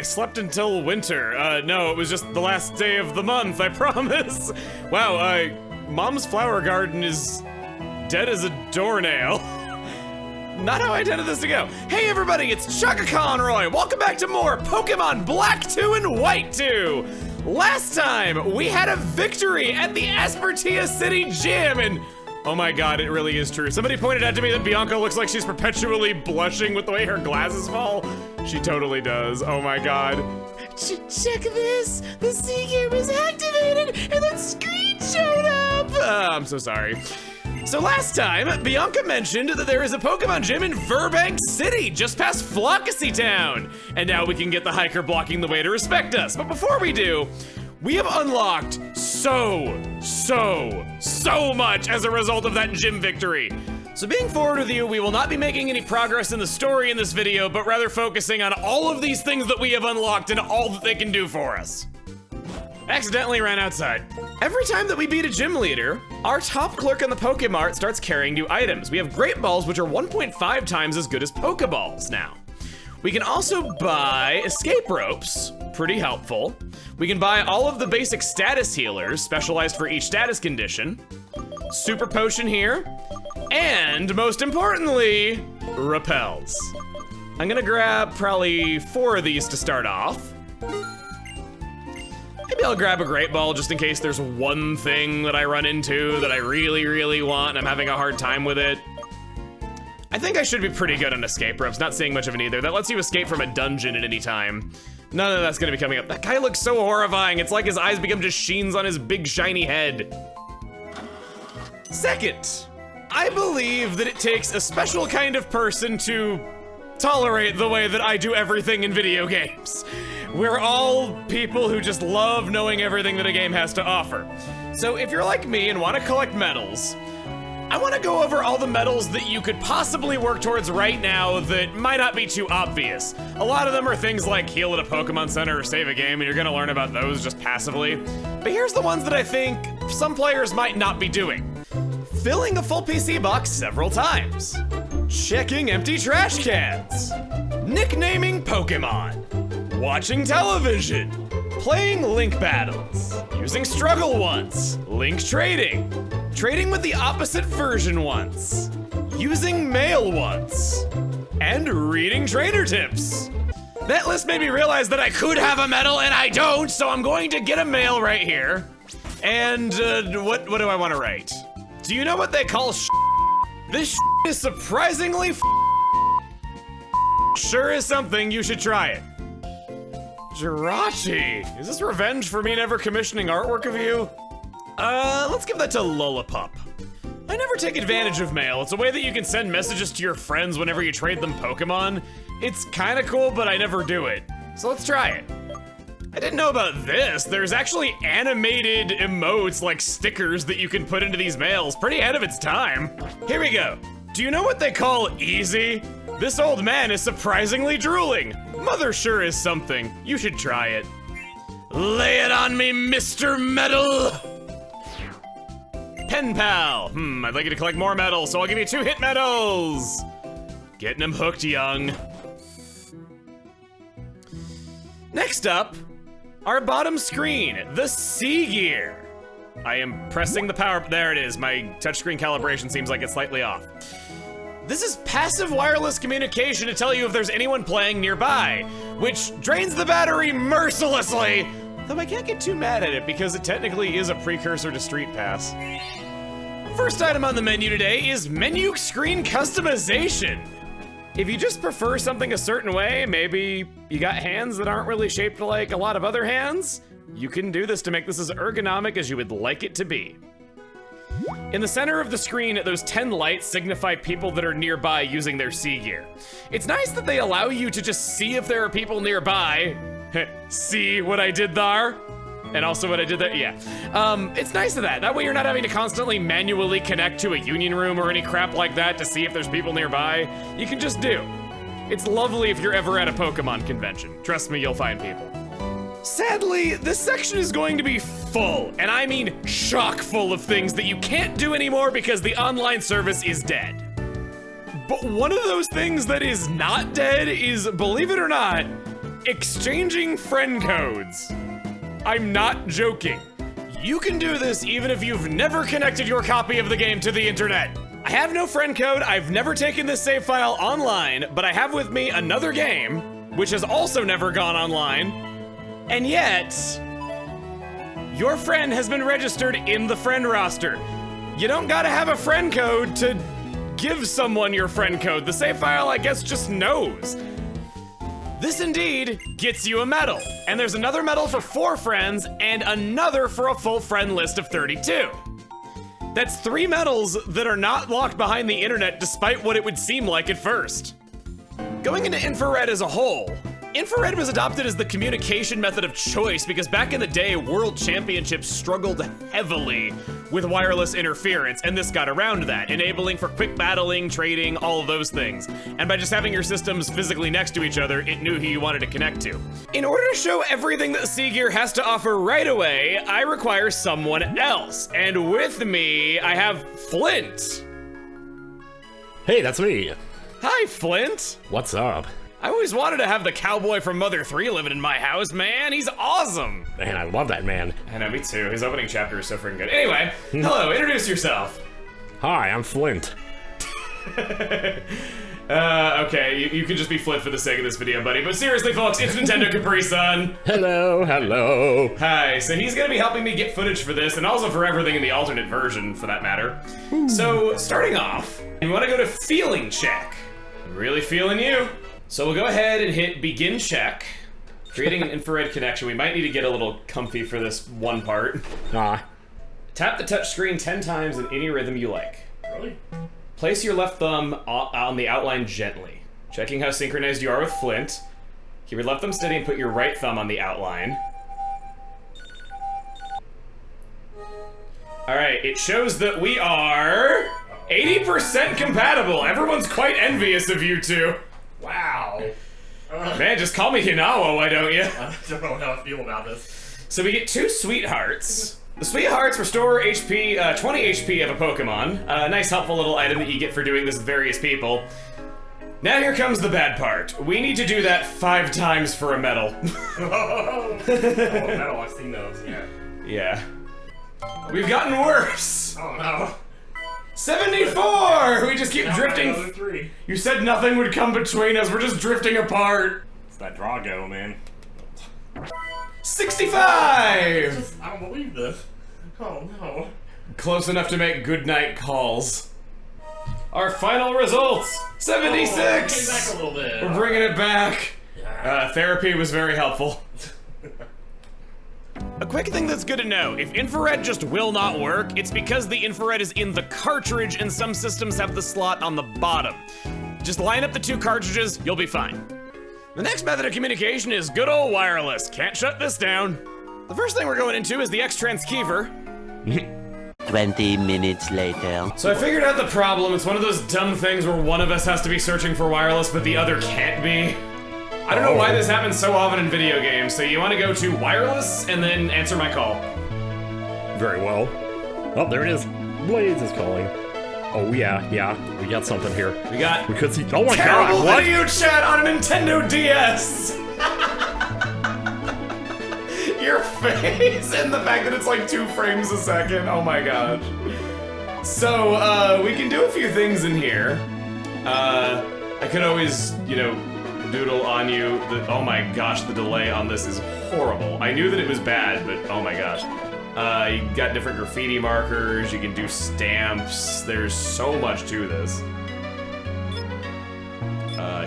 slept until winter. No, it was just the last day of the month, I promise. Wow, Mom's flower garden is dead as a doornail. Not how I intended this to go. Hey everybody, it's Chaka Conroy. Welcome back to more Pokemon Black 2 and White 2. Last time, we had a victory at the Aspertia City Gym, and oh my god, it really is true. Somebody pointed out to me that Bianca looks like she's perpetually blushing with the way her glasses fall. She totally does, oh my god. Check this, the Seagear was activated and that screen showed up. I'm so sorry. So last time, Bianca mentioned that there is a Pokemon gym in Burbank City, just past Flockacy Town. And now we can get the hiker blocking the way to respect us. But before we do, we have unlocked so much as a result of that gym victory. So being forward with you, we will not be making any progress in the story in this video, but rather focusing on all of these things that we have unlocked and all that they can do for us. Accidentally ran outside. Every time that we beat a gym leader, our top clerk in the Pokemart starts carrying new items. We have Great Balls, which are 1.5 times as good as Pokeballs now. We can also buy escape ropes, pretty helpful. We can buy all of the basic status healers, specialized for each status condition. Super potion here, and most importantly, repels. I'm gonna grab probably 4 of these to start off. Maybe I'll grab a Great Ball just in case there's one thing that I run into that I really want and I'm having a hard time with it. I think I should be pretty good on escape ropes, not seeing much of it either. That lets you escape from a dungeon at any time. None of that's gonna be coming up. That guy looks so horrifying. It's like his eyes become just sheens on his big shiny head. Second, I believe that it takes a special kind of person to tolerate the way that I do everything in video games. We're all people who just love knowing everything that a game has to offer. So if you're like me and want to collect medals, I want to go over all the medals that you could possibly work towards right now that might not be too obvious. A lot of them are things like heal at a Pokemon Center or save a game, and you're gonna learn about those just passively. But here's the ones that I think some players might not be doing. Filling a full PC box several times. Checking empty trash cans. Nicknaming Pokemon. Watching television. Playing Link battles. Using Struggle once. Link trading. Trading with the opposite version once. Using mail once. And reading trainer tips. That list made me realize that I could have a medal and I don't, so I'm going to get a mail right here. And what do I want to write? Do you know what they call This is surprisingly sure is something, you should try it. Jirachi, is this revenge for me never commissioning artwork of you? Let's give that to Lullipup. I never take advantage of mail. It's a way that you can send messages to your friends whenever you trade them Pokemon. It's kinda cool, but I never do it. So let's try it. I didn't know about this. There's actually animated emotes like stickers that you can put into these mails. Pretty ahead of its time. Here we go. Do you know what they call easy? This old man is surprisingly drooling. Mother sure is something. You should try it. Lay it on me, Mr. Metal. Pen Pal. I'd like you to collect more medals, so I'll give you 2 hit medals. Getting them hooked, young. Next up, our bottom screen, the Seagear. I am pressing the power, there it is. My touchscreen calibration seems like it's slightly off. This is passive wireless communication to tell you if there's anyone playing nearby, which drains the battery mercilessly, though I can't get too mad at it because it technically is a precursor to Street Pass. First item on the menu today is menu screen customization. If you just prefer something a certain way, maybe you got hands that aren't really shaped like a lot of other hands, you can do this to make this as ergonomic as you would like it to be. In the center of the screen, those 10 lights signify people that are nearby using their Seagear. It's nice that they allow you to just see if there are people nearby. See what I did there? And also what I did there, yeah. It's nice of that. That way you're not having to constantly manually connect to a union room or any crap like that to see if there's people nearby. You can just do. It's lovely if you're ever at a Pokemon convention. Trust me, you'll find people. Sadly, this section is going to be full, and I mean chock full of things that you can't do anymore because the online service is dead. But one of those things that is not dead is, believe it or not, exchanging friend codes. I'm not joking. You can do this even if you've never connected your copy of the game to the internet. I have no friend code, I've never taken this save file online, but I have with me another game, which has also never gone online, and yet, your friend has been registered in the friend roster. You don't gotta have a friend code to give someone your friend code. The save file, I guess, just knows. This indeed gets you a medal. And there's another medal for 4 friends and another for a full friend list of 32. That's 3 medals that are not locked behind the internet despite what it would seem like at first. Going into infrared as a whole, infrared was adopted as the communication method of choice because back in the day, world championships struggled heavily with wireless interference, and this got around that, enabling for quick battling, trading, all of those things. And by just having your systems physically next to each other, it knew who you wanted to connect to. In order to show everything that Sea Gear has to offer right away, I require someone else. And with me, I have Flint. Hey, that's me. Hi, Flint. What's up? I always wanted to have the cowboy from Mother 3 living in my house, man. He's awesome. Man, I love that man. I know, me too. His opening chapter is so freaking good. Anyway, hello, introduce yourself. Hi, I'm Flint. Okay, you can just be Flint for the sake of this video, buddy. But seriously, folks, it's Nintendo Capri-san. Hello, hello. Hi, so he's gonna be helping me get footage for this, and also for everything in the alternate version, for that matter. So, starting off, we wanna go to feeling check. I'm really feeling you. So we'll go ahead and hit begin check. Creating an infrared connection. We might need to get a little comfy for this one part. Tap the touch screen 10 times in any rhythm you like. Really? Place your left thumb on the outline gently. Checking how synchronized you are with Flint. Keep your left thumb steady and put your right thumb on the outline. Alright, it shows that we are 80% compatible. Everyone's quite envious of you two. Wow. Man, just call me Hinawa, why don't you? I don't know how I feel about this. So we get 2 sweethearts. The sweethearts restore HP, 20 HP of a Pokemon. A nice helpful little item that you get for doing this with various people. Now here comes the bad part. We need to do that 5 times for a medal. Oh, medal, I've seen those, yeah. Yeah. We've gotten worse. Oh no. 74! We just keep drifting. 3. You said nothing would come between us. We're just drifting apart. It's that Drago, man. 65! I don't believe this. Oh no. Close enough to make goodnight calls. Our final results, 76! Oh, came back a little bit. We're bringing it back. Therapy was very helpful. A quick thing that's good to know, if infrared just will not work, it's because the infrared is in the cartridge and some systems have the slot on the bottom. Just line up the 2 cartridges, you'll be fine. The next method of communication is good old wireless. Can't shut this down. The first thing we're going into is the XTrans Cyber. 20 minutes later. So I figured out the problem. It's one of those dumb things where one of us has to be searching for wireless, but the other can't be. I don't know why this happens so often in video games, so you want to go to wireless and then answer my call. Very well. Oh, there it is. Blades is calling. Oh yeah, we got something here. We could see. Oh my terrible god! What? Video chat on a Nintendo DS. Your face and the fact that it's like 2 frames a second. Oh my gosh. So we can do a few things in here. I could always, you know, doodle on you. Oh my gosh, the delay on this is horrible. I knew that it was bad, but oh my gosh. You got different graffiti markers, you can do stamps, there's so much to this.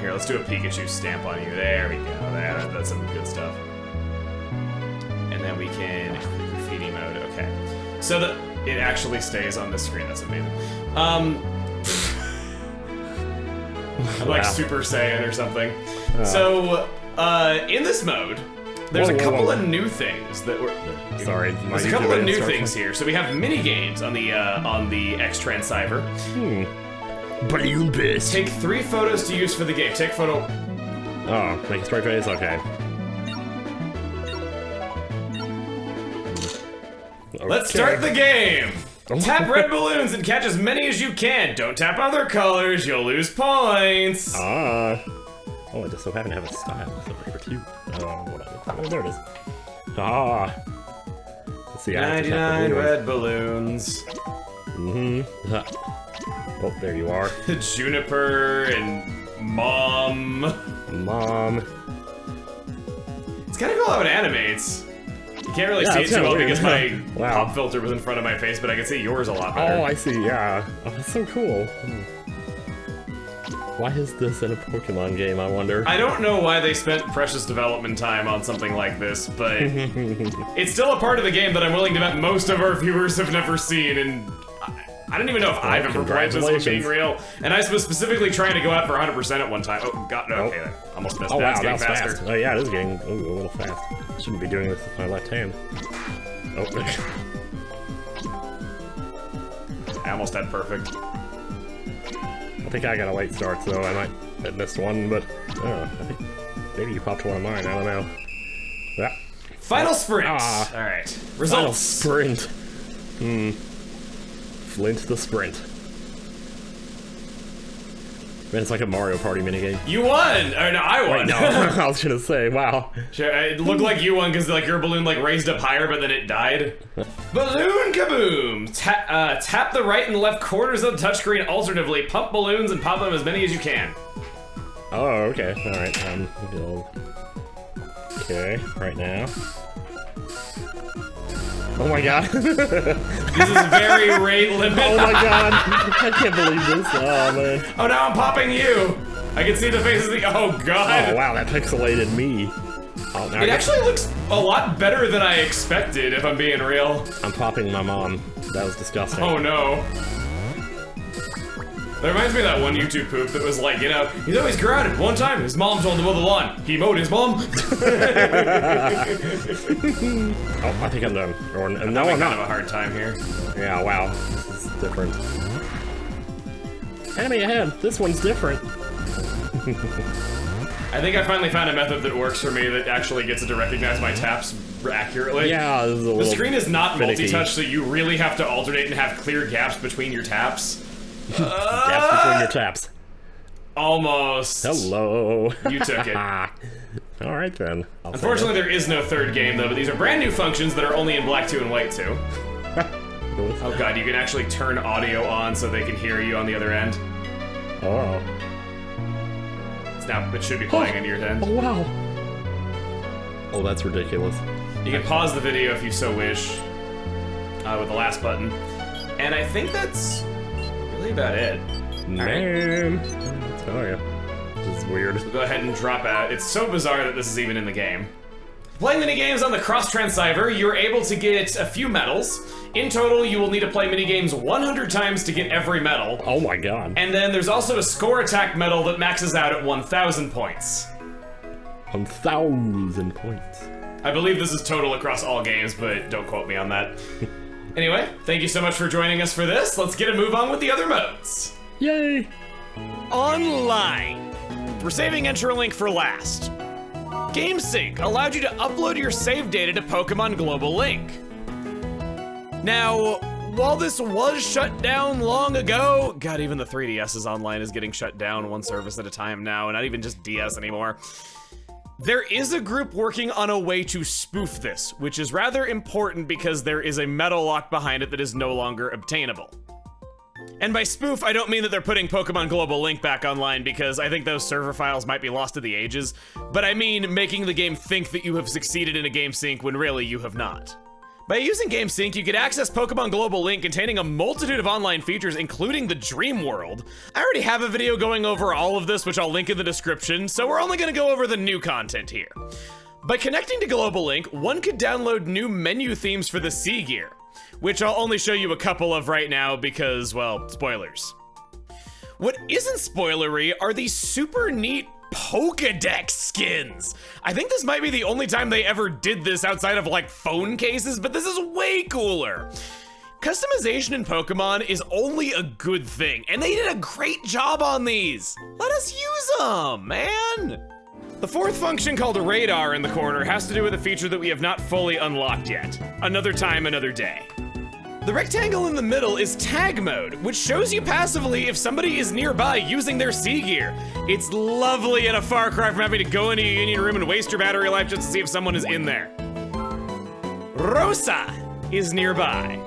Here, let's do a Pikachu stamp on you. There we go, that's some good stuff. And then we can, graffiti mode, okay. So that it actually stays on this screen, that's amazing. I'm like Super Saiyan or something. So, in this mode, there's a couple of new things that were. Sorry, there's a couple of new things here. So we have mini games on the XTrans Cyber. Balloon base. Take 3 photos to use for the game. Take photo. Oh, make a straight face. Okay. Let's start the game. Tap red balloons and catch as many as you can. Don't tap other colors, you'll lose points. Oh, I just so happen to have a style over here too. Whatever. Oh, there it is. Ah. Let's see. 99 red balloons. Oh, there you are. Juniper and Mom. Mom. It's kind of cool how it animates. You can't really see it too well because my pop filter was in front of my face, but I can see yours a lot better. Oh, I see, yeah. Oh, that's so cool. Why is this in a Pokemon game, I wonder? I don't know why they spent precious development time on something like this, but it's still a part of the game that I'm willing to bet most of our viewers have never seen, and I don't even know if I've ever played this one being real. And I was specifically trying to go out for 100% at one time. Oh, God, no, okay, that almost missed. Oh, wow, It's getting that was faster. fast. Oh, yeah, it is getting a little fast. Shouldn't be doing this with my left hand. Oh, I almost had perfect. I think I got a late start, so I might have missed one, but I think maybe you popped one of mine, I don't know. Yeah. Final sprint! Ah. Alright. Results! Final sprint. Flint the sprint. Man, it's like a Mario Party minigame. You won! Or no, I won! Wait, no, I was gonna say, wow. Sure, it looked like you won because like your balloon like raised up higher, but then it died. Balloon kaboom! Tap the right and left corners of the touchscreen alternatively. Pump balloons and pop them as many as you can. Oh, okay. Alright, okay, right now. Oh my god. This is very rate limit. Oh my god. I can't believe this. Oh man. Oh, now I'm popping you. I can see the faces. Oh god. Oh wow, that pixelated me. Oh, now it actually looks a lot better than I expected, if I'm being real. I'm popping my mom. That was disgusting. Oh no. That reminds me of that one YouTube poop that was like, you know, he's always grounded. One time, his mom told him to mow the lawn. He mowed his mom. Oh, I think I'm done. Or, no, I'm kind not. of a hard time here. Yeah, wow. This is different. Enemy ahead. This one's different. I think I finally found a method that works for me that actually gets it to recognize my taps accurately. Yeah, this is a The little screen is not finicky. multi-touch, so you really have to alternate and have clear gaps between your taps. Gaps between your taps. Almost. Hello. You took it. Alright then. Unfortunately, there is no third game, though, but these are brand new functions that are only in black 2 and white 2. Oh god, you can actually turn audio on so they can hear you on the other end. Oh. Now, it should be playing on your end. Oh, wow. Oh, that's ridiculous. You can pause the video if you so wish with the last button. And I think that's really about it. Man. I'll tell you. This is weird. So go ahead and drop out. It's so bizarre that this is even in the game. Playing minigames on the XTrans Cyber, you're able to get a few medals. In total, you will need to play minigames 100 times to get every medal. Oh my god. And then there's also a score attack medal that maxes out at 1,000 points. 1,000 points. I believe this is total across all games, but don't quote me on that. Anyway, thank you so much for joining us for this. Let's get a move on with the other modes. Yay! Online. We're saving Interlink for last. GameSync allowed you to upload your save data to Pokémon Global Link. Now, while this was shut down long ago, God, even the 3DS's online is getting shut down one service at a time now, and not even just DS anymore. There is a group working on a way to spoof this, which is rather important because there is a metal lock behind it that is no longer obtainable. And by spoof, I don't mean that they're putting Pokemon Global Link back online because I think those server files might be lost to the ages, but I mean making the game think that you have succeeded in a game sync when really you have not. By using GameSync, you can access Pokemon Global Link containing a multitude of online features, including the Dream World. I already have a video going over all of this, which I'll link in the description, so we're only gonna go over the new content here. By connecting to Global Link, one could download new menu themes for the Sea Gear, which I'll only show you a couple of right now because, well, spoilers. What isn't spoilery are these super neat Pokédex skins. I think this might be the only time they ever did this outside of like phone cases, but this is way cooler. Customization in Pokemon is only a good thing, and they did a great job on these. Let us use them, man. The fourth function, called a radar in the corner, has to do with a feature that we have not fully unlocked yet. Another time, another day. The rectangle in the middle is tag mode, which shows you passively if somebody is nearby using their sea gear. It's lovely in a far cry from having to go into a Union room and waste your battery life just to see if someone is in there. Rosa is nearby.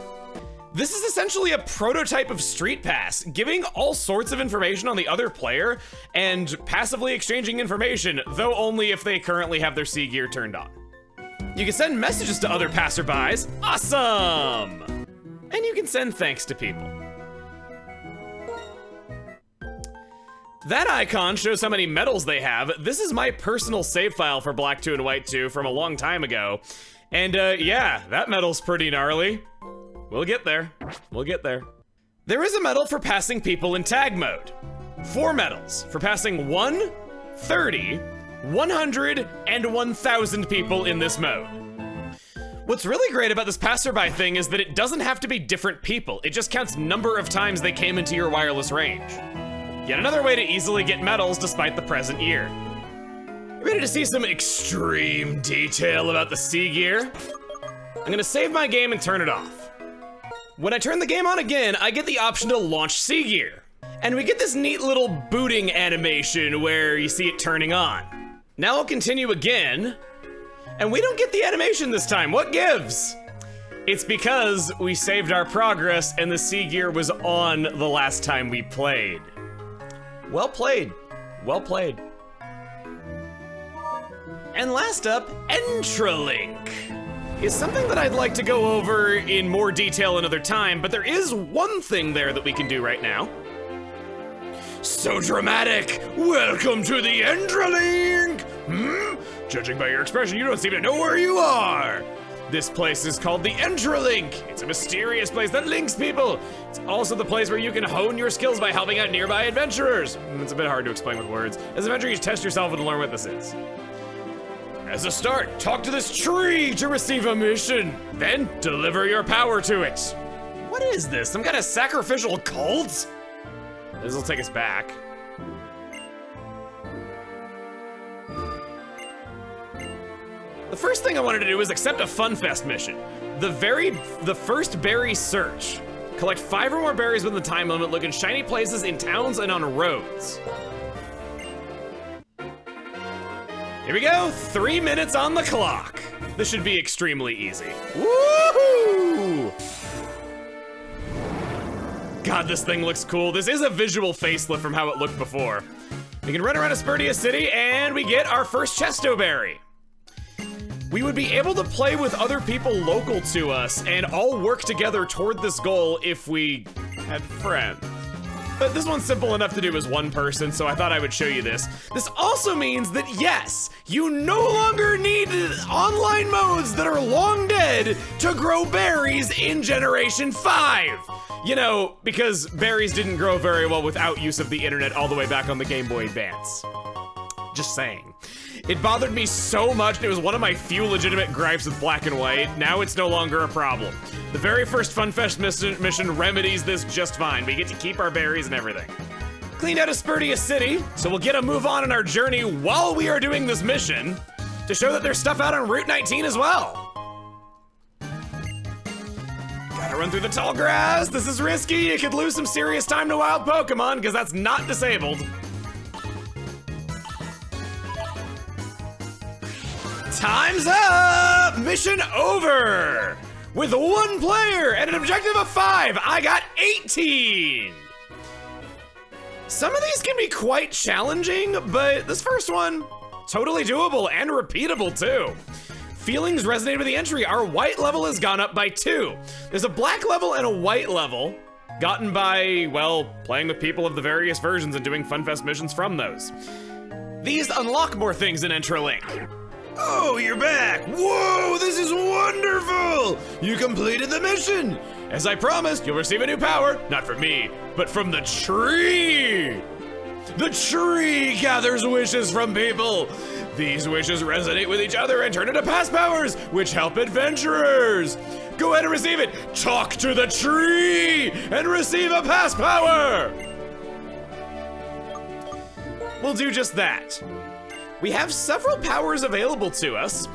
This is essentially a prototype of Street Pass, giving all sorts of information on the other player and passively exchanging information, though only if they currently have their sea gear turned on. You can send messages to other passerbys. Awesome! And you can send thanks to people. That icon shows how many medals they have. This is my personal save file for Black 2 and White 2 from a long time ago. And yeah, that medal's pretty gnarly. We'll get there. We'll get there. There is a medal for passing people in tag mode. 4 medals for passing 1, 30, 100, and 1,000 people in this mode. What's really great about this passerby thing is that it doesn't have to be different people. It just counts number of times they came into your wireless range. Yet another way to easily get medals despite the present year. You ready to see some extreme detail about the sea gear? I'm gonna save my game and turn it off. When I turn the game on again, I get the option to launch sea gear. And we get this neat little booting animation where you see it turning on. Now I'll continue again, and we don't get the animation this time. What gives? It's because we saved our progress and the sea gear was on the last time we played. Well played. Well played. And last up, Interlink is something that I'd like to go over in more detail another time, but there is one thing there that we can do right now. So dramatic! Welcome to the Interlink! Judging by your expression, you don't seem to know where you are! This place is called the Interlink. It's a mysterious place that links people. It's also the place where you can hone your skills by helping out nearby adventurers. It's a bit hard to explain with words. As an adventurer, you test yourself and learn what this is. As a start, talk to this tree to receive a mission. Then, deliver your power to it. What is this? Some kind of sacrificial cult? This will take us back. The first thing I wanted to do was accept a FunFest mission. The first berry search. Collect 5 or more berries within the time limit, look in shiny places in towns and on roads. Here we go, 3 minutes on the clock. This should be extremely easy. Woohoo! God, this thing looks cool. This is a visual facelift from how it looked before. We can run around Aspertia City and we get our first Chesto Berry. We would be able to play with other people local to us and all work together toward this goal if we had friends. But this one's simple enough to do as one person, so I thought I would show you this. This also means that yes, you no longer need online modes that are long dead to grow berries in Generation 5. You know, because berries didn't grow very well without use of the internet all the way back on the Game Boy Advance. Just saying. It bothered me so much, and it was one of my few legitimate gripes with Black and White. Now it's no longer a problem. The very first FunFest mission remedies this just fine. We get to keep our berries and everything. Cleaned out Aspertia City, so we'll get a move on in our journey while we are doing this mission to show that there's stuff out on Route 19 as well. Gotta run through the tall grass. This is risky. You could lose some serious time to wild Pokemon because that's not disabled. Time's up! Mission over! With 1 player and an objective of 5, I got 18! Some of these can be quite challenging, but this first one, totally doable and repeatable too. Feelings resonated with the entry. Our white level has gone up by 2. There's a black level and a white level, gotten by, well, playing with people of the various versions and doing FunFest missions from those. These unlock more things in Interlink. Oh, you're back! Whoa, this is wonderful! You completed the mission! As I promised, you'll receive a new power, not from me, but from the tree! The tree gathers wishes from people! These wishes resonate with each other and turn into past powers, which help adventurers! Go ahead and receive it! Talk to the tree! And receive a past power! We'll do just that. We have several powers available to us,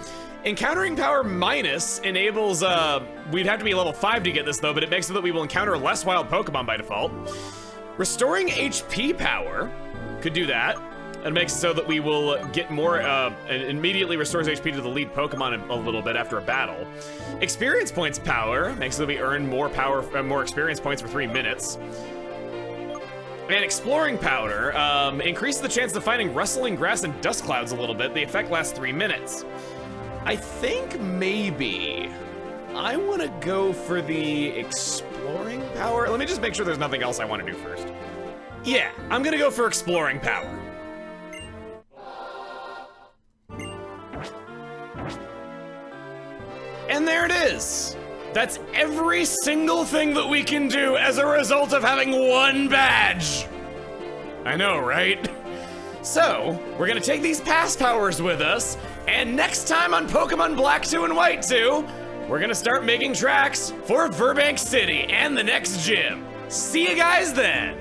Encountering power minus enables, we'd have to be level 5 to get this though, but it makes it that we will encounter less wild Pokemon by default. Restoring HP power, could do that. It makes it so that we will get more, it immediately restores HP to the lead Pokemon a little bit after a battle. Experience points power, makes it so that we earn more power, more experience points for 3 minutes. And exploring powder increases the chance of finding rustling grass and dust clouds a little bit. The effect lasts 3 minutes. I think maybe I want to go for the exploring power. Let me just make sure there's nothing else I want to do first. Yeah, I'm gonna go for exploring power. And there it is. That's every single thing that we can do as a result of having one badge. I know, right? So, we're gonna take these past powers with us, and next time on Pokemon Black 2 and White 2, we're gonna start making tracks for Burbank City and the next gym. See you guys then.